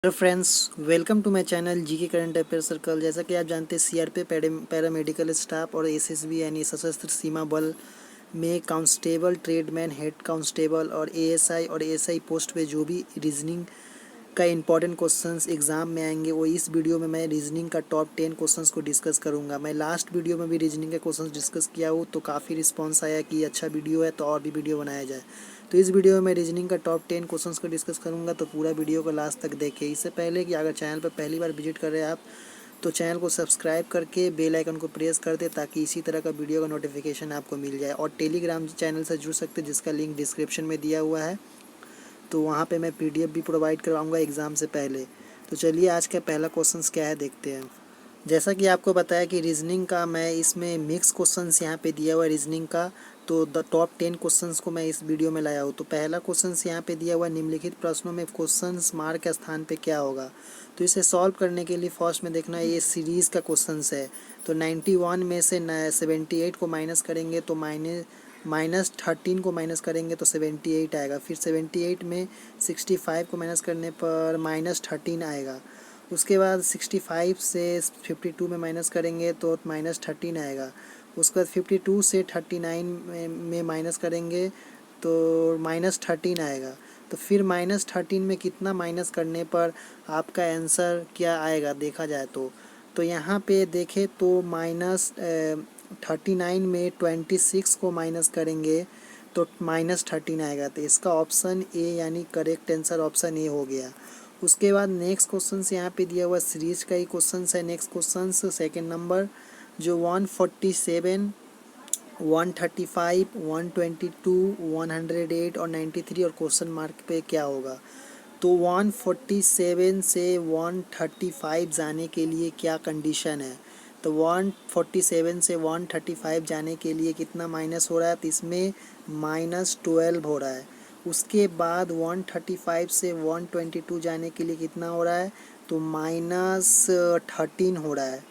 Hello friends, welcome to my channel GK current affair circle. जैसा कि आप जानते हैं सीआरपी पैरामेडिकल स्टाफ और एसएसबी यानी सशस्त्र सीमा बल में कांस्टेबल, ट्रेडमैन, हेड कांस्टेबल और एएसआई और एएसआई पोस्ट पे जो भी रीजनिंग का इंपॉर्टेंट क्वेश्चंस एग्जाम में आएंगे वो इस वीडियो में मैं रीजनिंग का टॉप 10 क्वेश्चंस को डिस्कस करूंगा। मैं लास्ट वीडियो में भी रीजनिंग के क्वेश्चंस डिस्कस किया हूँ तो काफ़ी रिस्पॉन्स आया कि अच्छा वीडियो है तो और भी वीडियो बनाया जाए। तो इस वीडियो में मैं रीजनिंग का टॉप 10 क्वेश्चंस को डिस्कस करूंगा, तो पूरा वीडियो को लास्ट तक देखें। इससे पहले कि अगर चैनल पर पहली बार विजिट कर रहे हैं आप तो चैनल को सब्सक्राइब करके बेल आइकन को प्रेस कर दे ताकि इसी तरह का वीडियो का नोटिफिकेशन आपको मिल जाए। और टेलीग्राम चैनल से जुड़ सकते हैं जिसका लिंक डिस्क्रिप्शन में दिया हुआ है, तो वहाँ पे मैं पीडीएफ भी प्रोवाइड करवाऊँगा एग्ज़ाम से पहले। तो चलिए आज का पहला क्वेश्चंस क्या है देखते हैं। जैसा कि आपको बताया कि रीजनिंग का मैं इसमें मिक्स क्वेश्चंस यहाँ पे दिया हुआ है रीजनिंग का, तो द टॉप 10 क्वेश्चंस को मैं इस वीडियो में लाया हूँ। तो पहला क्वेश्चंस यहाँ पे दिया हुआ है, निम्नलिखित प्रश्नों में क्वेश्चंस मार्क के स्थान पे क्या होगा। तो इसे सॉल्व करने के लिए फर्स्ट में देखना ये सीरीज़ का क्वेश्चंस है। तो 91 में से 78 को माइनस करेंगे तो -13 को माइनस करेंगे तो 78 आएगा। फिर 78 में 65 को माइनस करने पर -13 आएगा। उसके बाद 65 से 52 में माइनस करेंगे तो -13 आएगा। उसके बाद 52 से 39 में माइनस करेंगे तो -13 आएगा। तो फिर -13 में कितना माइनस करने पर आपका आंसर क्या आएगा देखा जाए तो यहाँ पे देखें तो -39 में 26 को माइनस करेंगे तो -13 आएगा। तो इसका ऑप्शन ए यानी करेक्ट आंसर ऑप्शन ए हो गया। उसके बाद नेक्स्ट क्वेश्चन यहाँ पे दिया हुआ सीरीज का ही क्वेश्चन है। नेक्स्ट क्वेश्चन सेकंड नंबर जो 147, 135, 122, 108 और 93 और क्वेश्चन मार्क पे क्या होगा। तो 147 से 135 जाने के लिए क्या कंडीशन है। तो 147 से 135 जाने के लिए कितना माइनस हो रहा है, तो इसमें -12 हो रहा है। उसके बाद 135 से 122 जाने के लिए कितना हो रहा है, तो -13 हो रहा है।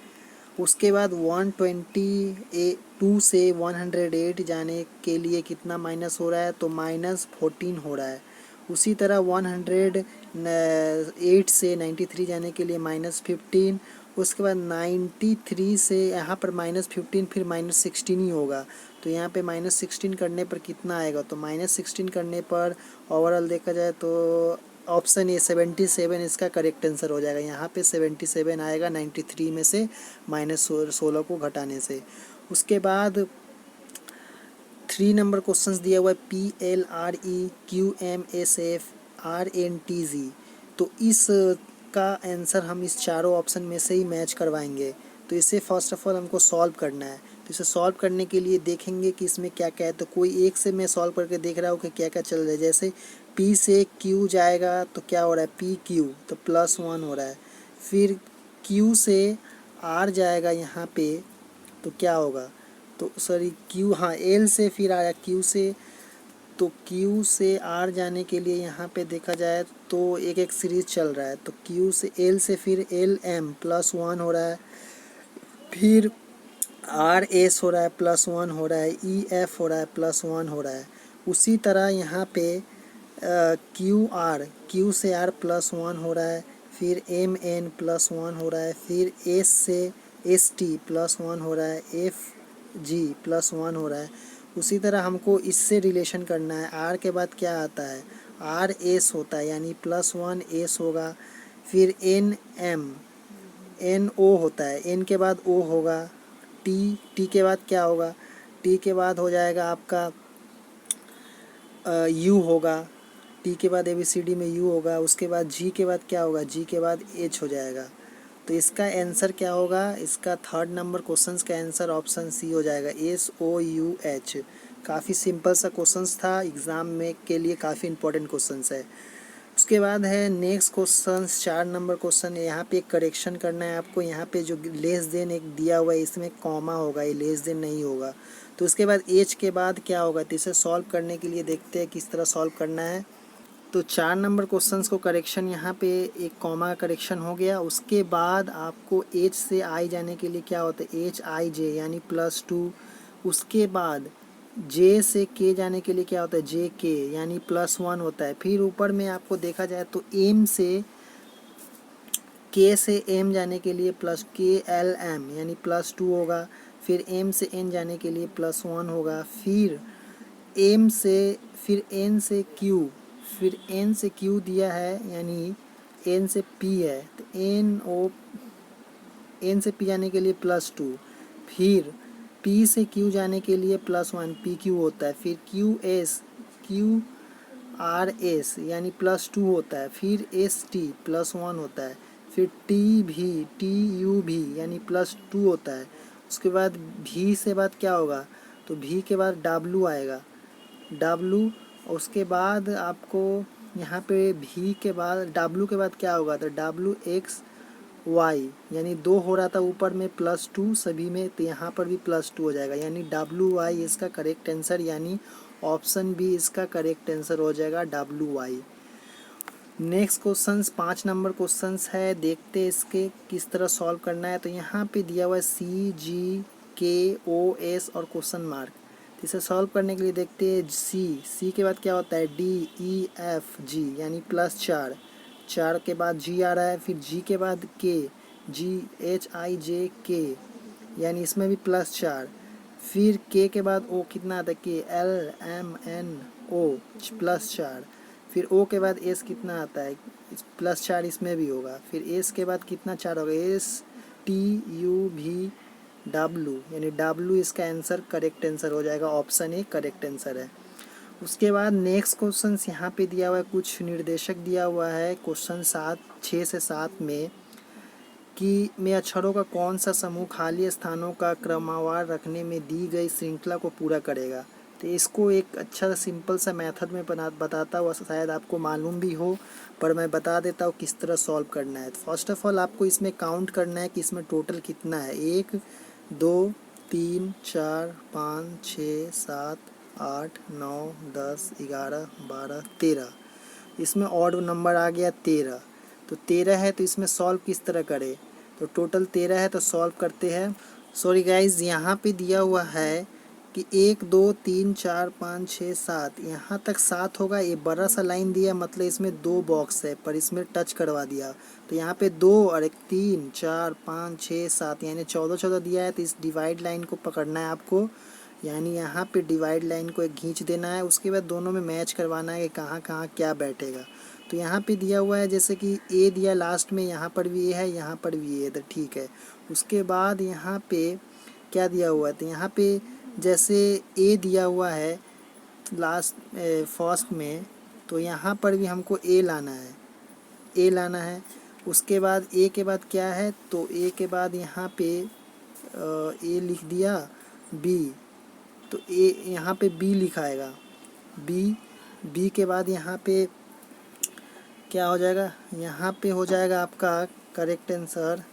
उसके बाद 122 से 108 जाने के लिए कितना माइनस हो रहा है, तो -14 हो रहा है। उसी तरह 108 से 93 जाने के लिए -15। उसके बाद 93 से यहाँ पर -15 फिर -16 ही होगा। तो यहाँ पे -16 करने पर कितना आएगा, तो -16 करने पर ओवरऑल देखा जाए तो ऑप्शन ए 77 इसका करेक्ट आंसर हो जाएगा। यहाँ पे 77 आएगा 93 में से -16 को घटाने से। उसके बाद 3 नंबर क्वेश्चंस दिया हुआ है PLREQMSFRNTZ। तो इस का आंसर हम इस चारों ऑप्शन में से ही मैच करवाएंगे। तो इसे फर्स्ट ऑफ ऑल हमको सॉल्व करना है। तो इसे सॉल्व करने के लिए देखेंगे कि इसमें क्या क्या है। तो कोई एक से मैं सॉल्व करके देख रहा हूँ कि क्या क्या चल रहा है। जैसे P से Q जाएगा तो क्या हो रहा है, PQ तो +1 हो रहा है। फिर Q से R जाएगा यहाँ पे तो क्या होगा, तो सॉरी क्यू, हाँ एल से फिर आया क्यू से। तो क्यू से आर जाने के लिए यहाँ पे देखा जाए तो एक एक सीरीज चल रहा है। तो क्यू से एल से फिर LM +1 हो रहा है। फिर RS हो रहा है +1 हो रहा है। EF हो रहा है +1 हो रहा है। उसी तरह यहाँ पे क्यू से आर +1 हो रहा है। फिर MN +1 हो रहा है। फिर S से ST +1 हो रहा है। FG +1 हो रहा है। उसी तरह हमको इससे रिलेशन करना है। R के बाद क्या आता है, RS होता है यानी +1 S होगा। फिर NO होता है, N के बाद O होगा। T के बाद क्या होगा, T के बाद हो जाएगा आपका U होगा। T के बाद ABCD में U होगा। उसके बाद G के बाद क्या होगा, G के बाद H हो जाएगा। तो इसका आंसर क्या होगा, इसका थर्ड नंबर क्वेश्चंस का आंसर ऑप्शन सी हो जाएगा, SOUH। काफ़ी सिंपल सा क्वेश्चंस था, एग्ज़ाम में के लिए काफ़ी इंपॉर्टेंट क्वेश्चंस है। उसके बाद है नेक्स्ट क्वेश्चन 4 नंबर क्वेश्चन। यहाँ पे एक करेक्शन करना है आपको। यहाँ पे जो लेस देन एक दिया हुआ है इसमें कॉमा होगा, ये लेस देन नहीं होगा। तो उसके बाद एच के बाद क्या होगा, तो इसे सॉल्व करने के लिए देखते हैं किस तरह सॉल्व करना है। तो 4 नंबर क्वेश्चंस को करेक्शन यहाँ पे एक कॉमा का करेक्शन हो गया। उसके बाद आपको एच से आई जाने के लिए क्या होता है, HIJ यानी +2। उसके बाद जे से के जाने के लिए क्या होता है, JK यानी +1 होता है। फिर ऊपर में आपको देखा जाए तो एम से के से एम जाने के लिए प्लस के एल एम यानी +2 होगा। फिर एम से एन जाने के लिए +1 होगा। फिर एम से फिर एन से क्यू, फिर एन से क्यू दिया है यानी एन से पी है तो एन से पी जाने के लिए +2। फिर पी से क्यू जाने के लिए +1 पी क्यू होता है। फिर क्यू आर एस यानी +2 होता है। फिर एस टी +1 होता है। फिर टी यू भी यानी +2 होता है। उसके बाद भी से बाद क्या होगा, तो भी के बाद डब्लू आएगा, डब्लू। उसके बाद आपको यहाँ पे भी के बाद डब्लू के बाद क्या होगा, तो WXY यानी 2 हो रहा था ऊपर में +2 सभी में, तो यहाँ पर भी +2 हो जाएगा यानी WY इसका करेक्ट आंसर, यानी ऑप्शन बी इसका करेक्ट आंसर हो जाएगा WY। Next question 5 number question है, देखते हैं इसके किस तरह सॉल्व करना है। तो यहाँ पे दिया हुआ है CGKOS और क्वेश्चन मार्क। तो इसे सॉल्व करने के लिए देखते हैं सी के बाद क्या होता है DEFG यानी +4, 4 के बाद G आ रहा है। फिर G के बाद GHIJK यानी इसमें भी +4। फिर K के बाद O कितना आता है KLMNO +4। फिर O के बाद S कितना आता है +4 इसमें भी होगा। फिर S के बाद कितना 4 होगा STUVW यानी W इसका आंसर करेक्ट आंसर हो जाएगा, ऑप्शन ए करेक्ट आंसर है। उसके बाद नेक्स्ट क्वेश्चन यहाँ पे दिया हुआ है, कुछ निर्देशक दिया हुआ है क्वेश्चन 6 से 7 में कि में अक्षरों का कौन सा समूह खाली स्थानों का क्रमवार रखने में दी गई श्रृंखला को पूरा करेगा। तो इसको एक अच्छा सिंपल सा मेथड में बताता हुआ, शायद आपको मालूम भी हो पर मैं बता देता हूँ किस तरह सॉल्व करना है। फर्स्ट ऑफ ऑल आपको इसमें काउंट करना है कि इसमें टोटल कितना है, 1 2 3 4 5 6 7 8 9 10 11 12 13, इसमें ऑड नंबर आ गया 13। तो 13 है तो इसमें सॉल्व किस तरह करें, तो टोटल 13 है तो सॉल्व करते हैं। सॉरी गाइज, यहाँ पे दिया हुआ है कि 1 2 3 4 5 6 7, यहाँ तक 7 होगा। ये बड़ा सा लाइन दिया मतलब इसमें 2 बॉक्स है पर इसमें टच करवा दिया, तो यहाँ पे 2 और 1 3 4 5 6 7 यानी 14 14 दिया है। तो इस डिवाइड लाइन को पकड़ना है आपको, यानी यहाँ पे डिवाइड लाइन को एक खींच देना है। उसके बाद दोनों में मैच करवाना है कि कहाँ कहाँ क्या बैठेगा। तो यहाँ पे दिया हुआ है जैसे कि ए दिया लास्ट में, यहाँ पर भी ए है, यहाँ पर भी ए है, तो ठीक है। उसके बाद यहाँ पे क्या दिया हुआ है, तो यहाँ पे जैसे ए दिया हुआ है लास्ट फर्स्ट में, तो यहाँ पर भी हमको ए लाना है, ए लाना है। उसके बाद ए के बाद क्या है, तो ए के बाद यहाँ पे ए लिख दिया, बी, तो ए यहाँ पे बी लिखाएगा, बी के बाद यहाँ पे क्या हो जाएगा, यहाँ पे हो जाएगा आपका करेक्ट आंसर।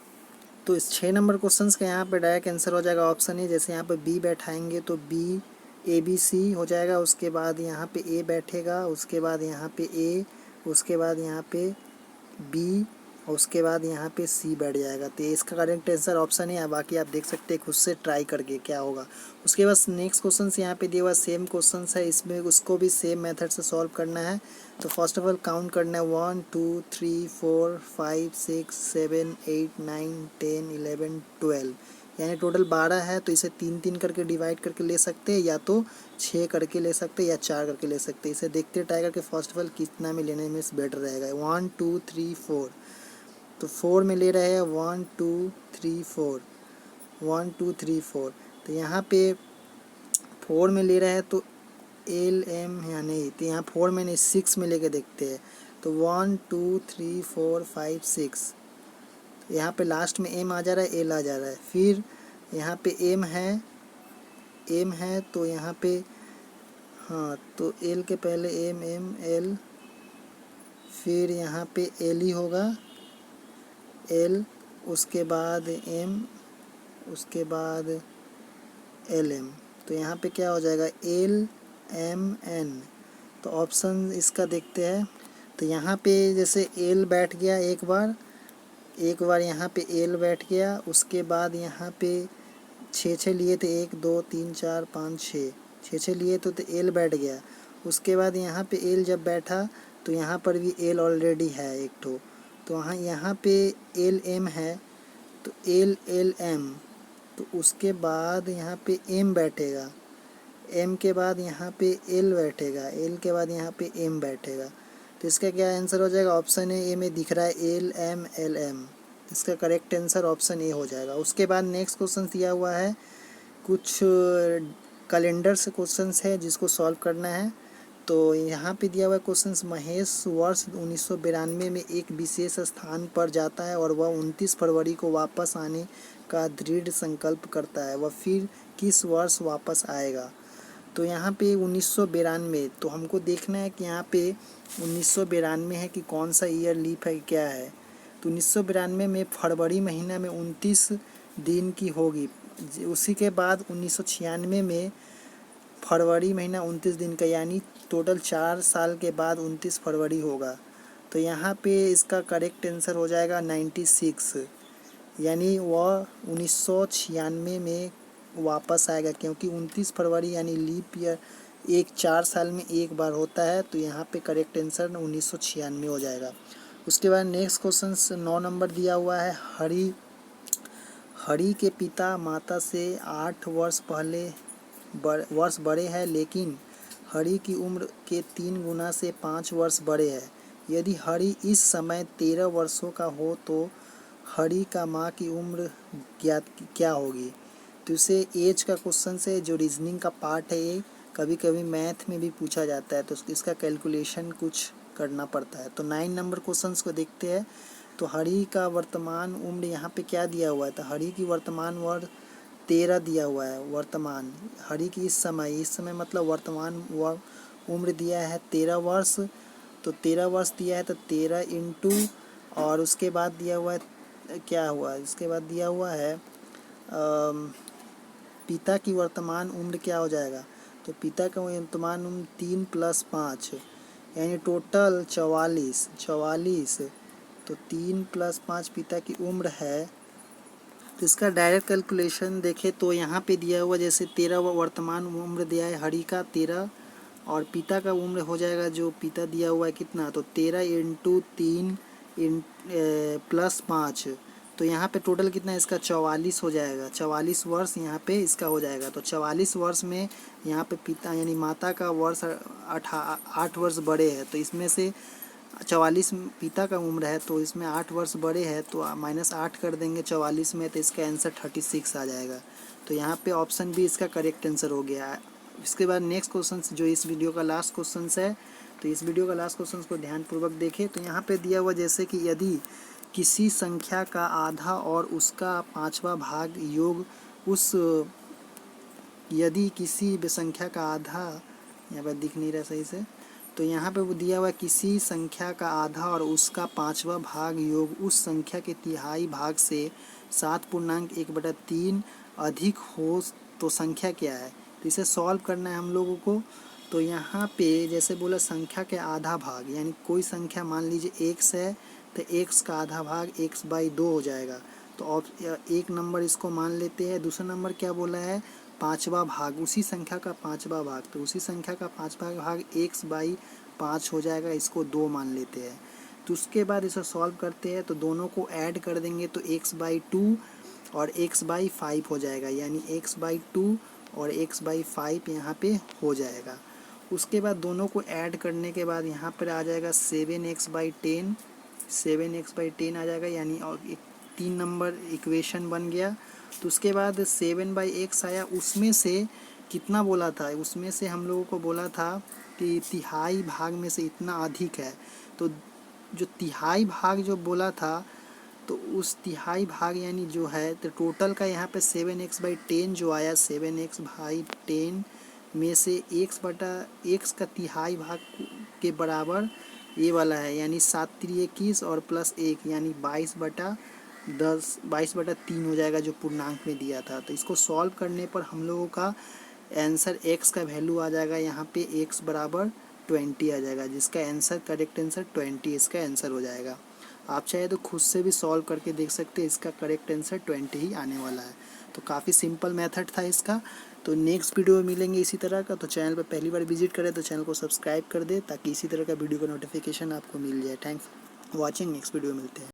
तो इस 6 नंबर क्वेश्चन का यहाँ पे डायरेक्ट आंसर हो जाएगा ऑप्शन ए। जैसे यहाँ पे बी बैठाएंगे तो बी ABC हो जाएगा। उसके बाद यहाँ पे ए बैठेगा, उसके बाद यहाँ पे ए, उसके बाद यहाँ पे बी, और उसके बाद यहाँ पे सी बैठ जाएगा। तो इसका करेक्ट आंसर ऑप्शन है। बाकी आप देख सकते हैं खुद से ट्राई करके क्या होगा। उसके बाद नेक्स्ट क्वेश्चन यहाँ पे दिया हुआ सेम क्वेश्चन है, इसमें उसको भी सेम मेथड से सॉल्व करना है। तो फर्स्ट ऑफ ऑल काउंट करना है 1 2 3 4 5 6 7 8 9 10 11 12 यानी टोटल 12 है। तो इसे 3 3 करके डिवाइड करके ले सकते हैं, या तो 6 करके ले सकते हैं, या 4 करके ले सकते हैं। इसे देखते ट्राई करके फर्स्ट ऑफ ऑल कितना में लेने में बेटर रहेगा। 1 2 3 4, तो 4 में ले रहे हैं 1 2 3 4, 1 2 3 4। तो यहाँ पे 4 में ले रहे हैं तो LM या नहीं, तो यहाँ 4 में नहीं 6 में लेके देखते हैं। तो 1 2 3 4 5 6, यहाँ पे लास्ट में M आ जा रहा है, L आ जा रहा है। फिर यहाँ पे M है तो यहाँ पे हाँ, तो L के पहले M L, फिर यहाँ पे L ही होगा, L, उसके बाद M, उसके बाद LM। तो यहाँ पे क्या हो जाएगा LMN। तो ऑप्शन इसका देखते हैं। तो यहाँ पे जैसे L बैठ गया एक बार यहाँ पे L बैठ गया। उसके बाद यहाँ पे 6 लिए थे, 1 2 3 4 5 6 लिए तो L बैठ गया। उसके बाद यहाँ पे L जब बैठा तो यहाँ पर भी L ऑलरेडी है एक ठो। तो यहाँ पे एल एम है, तो एल एल एम, तो उसके बाद यहाँ पे एम बैठेगा, एम के बाद यहाँ पे एल बैठेगा, एल के बाद यहाँ पे एम बैठेगा। तो इसका क्या आंसर हो जाएगा? ऑप्शन ए में दिख रहा है एल एम एल एम, इसका करेक्ट आंसर ऑप्शन ए हो जाएगा। उसके बाद नेक्स्ट क्वेश्चन दिया हुआ है, कुछ कैलेंडर से क्वेश्चंस है जिसको सॉल्व करना है। तो यहाँ पे दिया हुआ क्वेश्चंस, महेश वर्ष 1992 में एक विशेष स्थान पर जाता है और वह 29 फरवरी को वापस आने का दृढ़ संकल्प करता है, वह फिर किस वर्ष वापस आएगा? तो यहाँ पे 1992, तो हमको देखना है कि यहाँ पे 1992 है कि कौन सा ईयर लीप है, क्या है। तो 1992 में फरवरी महीना में 29 दिन की होगी। उसी के बाद 1996 में फरवरी महीना 29 दिन का, यानी टोटल 4 साल के बाद 29 फरवरी होगा। तो यहाँ पे इसका करेक्ट आंसर हो जाएगा 96, यानी वह 1996 में वापस आएगा, क्योंकि 29 फरवरी यानी लीप ईयर एक 4 साल में एक बार होता है। तो यहाँ पे करेक्ट आंसर 1996 हो जाएगा। उसके बाद नेक्स्ट क्वेश्चन 9 नंबर दिया हुआ है, हरि के पिता माता से 8 वर्ष बड़े हैं, लेकिन हरि की उम्र के 3 गुना से 5 वर्ष बड़े हैं। यदि हरि इस समय 13 वर्षों का हो तो हरि का माँ की उम्र क्या होगी? तो इसे एज का क्वेश्चन से, जो रीजनिंग का पार्ट है, ये कभी कभी मैथ में भी पूछा जाता है, तो इसका कैलकुलेशन कुछ करना पड़ता है। तो 9 नंबर क्वेश्चंस को देखते हैं। तो हरि का वर्तमान उम्र यहाँ पे क्या दिया हुआ है? तो हरि की वर्तमान उम्र 13 दिया हुआ है। वर्तमान हरि की इस समय मतलब वर्तमान उम्र दिया है 13 वर्ष। तो 13 वर्ष दिया है, तो 13 इंटू, और उसके बाद दिया हुआ है क्या हुआ, इसके बाद दिया हुआ है पिता की वर्तमान उम्र क्या हो जाएगा? तो पिता का वर्तमान उम्र 3 + 5 यानी टोटल 44। तो 3 + 5 पिता की उम्र है। तो इसका डायरेक्ट कैलकुलेशन देखें तो यहाँ पे दिया हुआ, जैसे 13 वर्तमान उम्र दिया है हरि का 13, और पिता का उम्र हो जाएगा, जो पिता दिया हुआ है कितना, तो 13 इंटू 3 + 5, तो यहाँ पे टोटल कितना है इसका 44 हो जाएगा। 44 वर्ष यहाँ पे इसका हो जाएगा। तो 44 वर्ष में यहाँ पे पिता यानी माता का वर्ष 8 वर्ष बड़े है, तो इसमें से 44 पिता का उम्र है, तो इसमें 8 वर्ष बड़े हैं, तो -8 कर देंगे 44 में, तो इसका आंसर 36 आ जाएगा। तो यहाँ पे ऑप्शन बी इसका करेक्ट आंसर हो गया है। इसके बाद नेक्स्ट क्वेश्चन जो इस वीडियो का लास्ट क्वेश्चन है, तो इस वीडियो का लास्ट क्वेश्चन को ध्यानपूर्वक देखें। तो यहाँ पे दिया हुआ, जैसे कि यदि किसी संख्या का आधा और उसका 5वां भाग योग उस, यदि किसी संख्या का आधा, यहाँ पर दिख नहीं रहा सही से, तो यहाँ पे वो दिया हुआ किसी संख्या का आधा और उसका 5वां भाग योग उस संख्या के तिहाई भाग से 7.1/3 अधिक हो तो संख्या क्या है? तो इसे सॉल्व करना है हम लोगों को। तो यहाँ पे जैसे बोला संख्या के आधा भाग, यानी कोई संख्या मान लीजिए x है, तो x का आधा भाग x/2 हो जाएगा। तो एक नंबर इसको मान लेते हैं। दूसरा नंबर क्या बोला है? 5वां भाग, उसी संख्या का 5वां भाग, तो उसी संख्या का 5वां भाग x/5 हो जाएगा, इसको 2 मान लेते हैं। तो उसके बाद इसे सॉल्व करते हैं, तो दोनों को ऐड कर देंगे तो x/2 और x/5 हो जाएगा, यानी x/2 और x/5 यहाँ पे हो जाएगा। उसके बाद दोनों को ऐड करने के बाद यहाँ पर आ जाएगा 7x/10, 7x/10 आ जाएगा, यानी और 3 नंबर इक्वेशन बन गया। तो उसके बाद 7/x आया, उसमें से कितना बोला था? उसमें से हम लोगों को बोला था कि तिहाई भाग में से इतना अधिक है। तो जो तिहाई भाग जो बोला था, तो उस तिहाई भाग यानी जो है, तो टोटल का यहाँ पे 7x/10 जो आया, 7x/10 में से x का तिहाई भाग के बराबर ये वाला है, यानी 7×3 और +1 यानी 22/3 हो जाएगा, जो पूर्णांक में दिया था। तो इसको सॉल्व करने पर हम लोगों का आंसर x का वैल्यू आ जाएगा, यहाँ पे x = 20 आ जाएगा, जिसका आंसर करेक्ट आंसर 20 इसका आंसर हो जाएगा। आप चाहे तो खुद से भी सॉल्व करके देख सकते हैं, इसका करेक्ट आंसर 20 ही आने वाला है। तो काफ़ी सिंपल मेथड था इसका। तो नेक्स्ट वीडियो में मिलेंगे इसी तरह का। तो चैनल पर पहली बार विजिट करें तो चैनल को सब्सक्राइब कर दे, ताकि इसी तरह का वीडियो का नोटिफिकेशन आपको मिल जाए। थैंक्स। वॉचिंग। नेक्स्ट वीडियो में मिलते हैं।